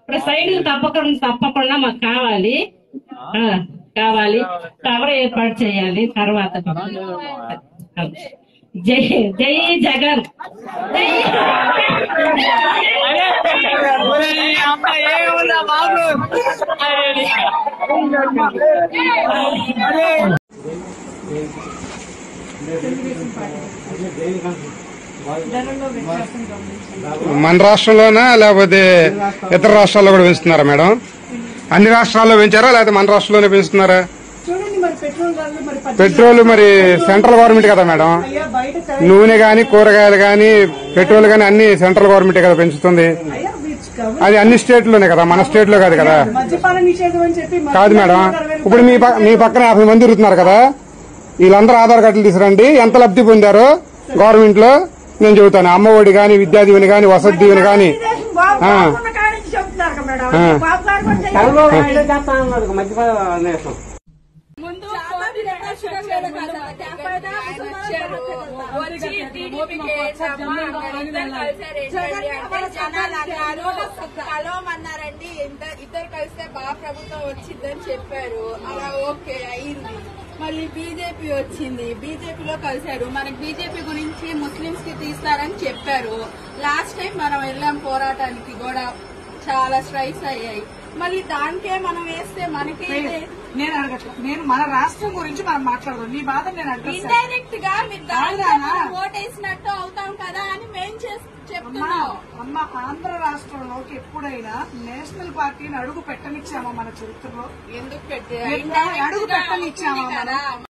ఇప్పుడు సైడ్లు తప్పకుండా మాకు కావాలి. కావాలి, టవర్ ఏర్పాటు చేయాలి. తర్వాత జై జై జగన్, జై మన రాష్ట్రంలోనా లేకపోతే ఇతర రాష్ట్రాల్లో కూడా పెంచుతున్నారా మేడం? అన్ని రాష్ట్రాల్లో పెంచారా లేకపోతే మన రాష్ట్రంలోనే పెంచుతున్నారా? పెట్రోల్ మరి సెంట్రల్ గవర్నమెంట్ కదా మేడం. నూనె గాని, కూరగాయలు గాని, పెట్రోల్ గాని అన్ని సెంట్రల్ గవర్నమెంట్ కదా పెంచుతుంది. అది అన్ని స్టేట్లోనే కదా, మన స్టేట్ లో కాదు కదా. కాదు మేడం, ఇప్పుడు మీ పక్కన 50 మంది తిరుగుతున్నారు కదా, వీళ్ళందరూ ఆధార్ కార్డులు తీసుకురండి. ఎంత లబ్ధి పొందారో గవర్నమెంట్ లో నేను చెబుతాను. అమ్మఒడి గాని, విద్యా దీవెని గాని, వసతి దీవెని గాని. కలవమన్నారండి, ఇద్దరు కలిస్తే బాగా ప్రభుత్వం వచ్చిందని చెప్పారు. అలా ఓకే అయింది. మళ్ళీ బీజేపీ వచ్చింది, బీజేపీలో కలిశారు. మనకి బీజేపీ గురించి ముస్లింస్ కి తీస్తారని చెప్పారు. లాస్ట్ టైం మనం వెళ్ళాం పోరాటానికి కూడా, చాలా స్ట్రైక్స్ అయ్యాయి. మళ్ళీ దానికే మనం వేస్తే మనకి నేను అడగట్లేదు. నేను మన రాష్ట్రం గురించి మనం మాట్లాడదాం. నీ బాధ నేను అడగ ఇండైరెక్ట్ గా మీరు ఓటేసినట్టు అవుతాం కదా అని మేము చెప్తున్నాం. అమ్మ, ఆంధ్ర రాష్ట్రంలోకి ఎప్పుడైనా నేషనల్ పార్టీని అడుగు పెట్టనిచ్చామా మన చరిత్రలో? ఎందుకు అడుగు పెట్టనిచ్చామా?